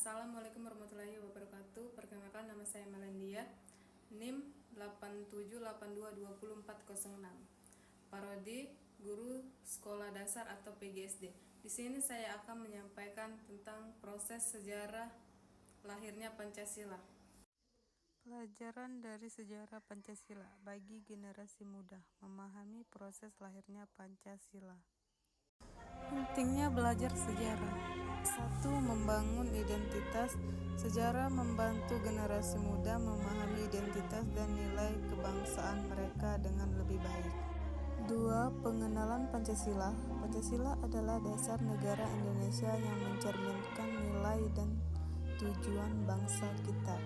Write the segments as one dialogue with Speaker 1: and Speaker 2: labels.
Speaker 1: Assalamualaikum warahmatullahi wabarakatuh. Perkenalkan, nama saya Melandia, NIM 8782204006. Parodi Guru Sekolah Dasar atau PGSD. Di sini saya akan menyampaikan tentang proses sejarah lahirnya Pancasila.
Speaker 2: Pelajaran dari sejarah Pancasila bagi generasi muda memahami proses lahirnya Pancasila. Pentingnya belajar sejarah. 1. Membangun identitas. Sejarah membantu generasi muda memahami identitas dan nilai kebangsaan mereka dengan lebih baik. 2. Pengenalan Pancasila. Pancasila adalah dasar negara Indonesia yang mencerminkan nilai dan tujuan bangsa kita.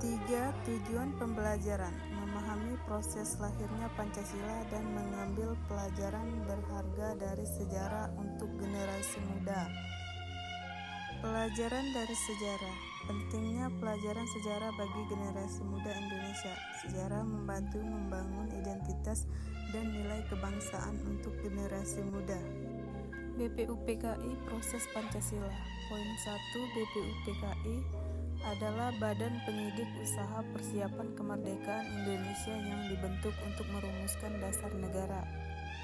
Speaker 2: 3. Tujuan pembelajaran. Memahami proses lahirnya Pancasila dan mengambil pelajaran berharga dari sejarah untuk generasi muda. Pelajaran dari sejarah. Pentingnya pelajaran sejarah bagi generasi muda Indonesia. Sejarah membantu membangun identitas dan nilai kebangsaan untuk generasi muda. BPUPKI Proses Pancasila. Poin 1. BPUPKI adalah badan penyidik usaha persiapan kemerdekaan Indonesia yang dibentuk untuk merumuskan dasar negara.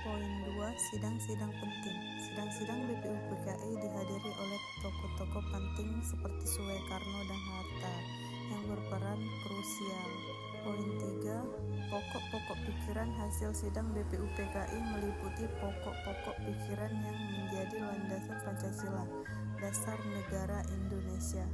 Speaker 2: Poin 2. Sidang-sidang penting. Sidang-sidang BPUPKI dihadiri oleh tokoh-tokoh penting seperti Soekarno dan Hatta yang berperan krusial. Poin 3. Pokok-pokok pikiran hasil sidang BPUPKI meliputi pokok-pokok pikiran yang menjadi landasan Pancasila, dasar negara Indonesia.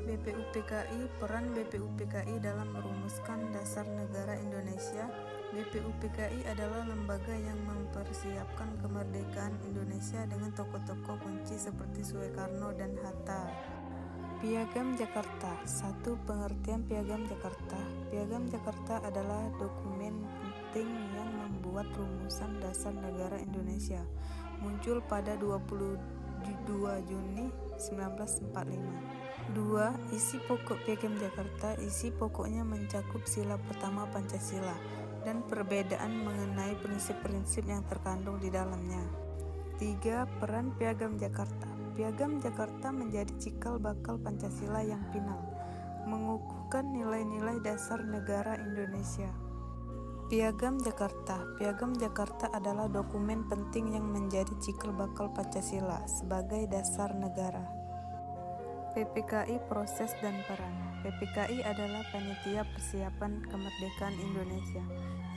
Speaker 2: BPUPKI. Peran BPUPKI dalam merumuskan dasar negara Indonesia. BPUPKI adalah lembaga yang mempersiapkan kemerdekaan Indonesia dengan tokoh-tokoh kunci seperti Soekarno dan Hatta. Piagam Jakarta. 1. Pengertian Piagam Jakarta. Piagam Jakarta adalah dokumen penting yang membuat rumusan dasar negara Indonesia. Muncul pada 22 Juni 1945. 2. Isi pokok Piagam Jakarta. Isi pokoknya mencakup sila pertama Pancasila dan perbedaan mengenai prinsip-prinsip yang terkandung di dalamnya. 3. Peran Piagam Jakarta. Piagam Jakarta menjadi cikal bakal Pancasila yang final, mengukuhkan nilai-nilai dasar negara Indonesia. Piagam Jakarta. Piagam Jakarta adalah dokumen penting yang menjadi cikal bakal Pancasila sebagai dasar negara. PPKI Proses dan Peran. PPKI adalah Panitia Persiapan Kemerdekaan Indonesia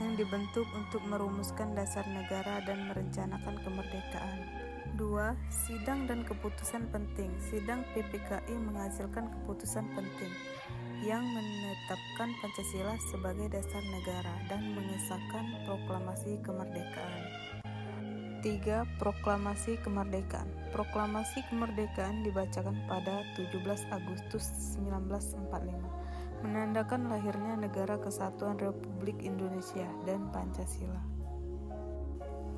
Speaker 2: yang dibentuk untuk merumuskan dasar negara dan merencanakan kemerdekaan. 2. Sidang dan keputusan penting. Sidang PPKI menghasilkan keputusan penting yang menetapkan Pancasila sebagai dasar negara dan mengesahkan proklamasi kemerdekaan. 3. Proklamasi Kemerdekaan. Proklamasi kemerdekaan dibacakan pada 17 Agustus 1945, menandakan lahirnya Negara Kesatuan Republik Indonesia dan Pancasila.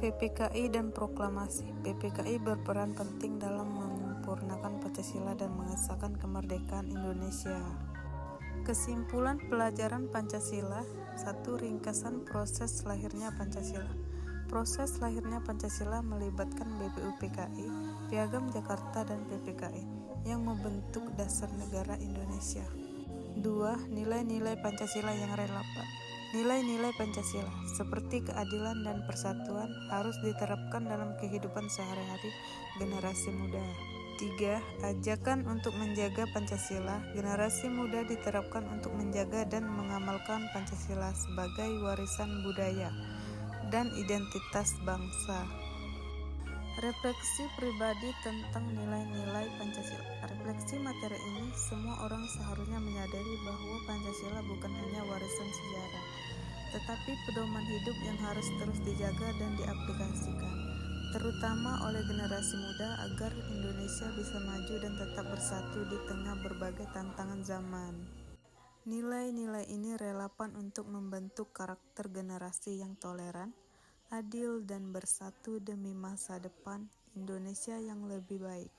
Speaker 2: PPKI dan proklamasi. PPKI berperan penting dalam menyempurnakan Pancasila dan mengesahkan kemerdekaan Indonesia. Kesimpulan pelajaran Pancasila. 1. Ringkasan proses lahirnya Pancasila. Proses lahirnya Pancasila melibatkan BPUPKI, Piagam Jakarta dan PPKI yang membentuk dasar negara Indonesia. 2. Nilai-nilai Pancasila yang relevan. Nilai-nilai Pancasila seperti keadilan dan persatuan harus diterapkan dalam kehidupan sehari-hari generasi muda. 3. Ajakan untuk menjaga Pancasila. Generasi muda diterapkan untuk menjaga dan mengamalkan Pancasila sebagai warisan budaya dan identitas bangsa. Refleksi pribadi tentang nilai-nilai Pancasila. Refleksi materi ini, semua orang seharusnya menyadari bahwa Pancasila bukan hanya warisan sejarah, tetapi pedoman hidup yang harus terus dijaga dan diaplikasikan, terutama oleh generasi muda agar Indonesia bisa maju dan tetap bersatu di tengah berbagai tantangan zaman. Nilai-nilai ini relevan untuk membentuk karakter generasi yang toleran, adil, dan bersatu demi masa depan Indonesia yang lebih baik.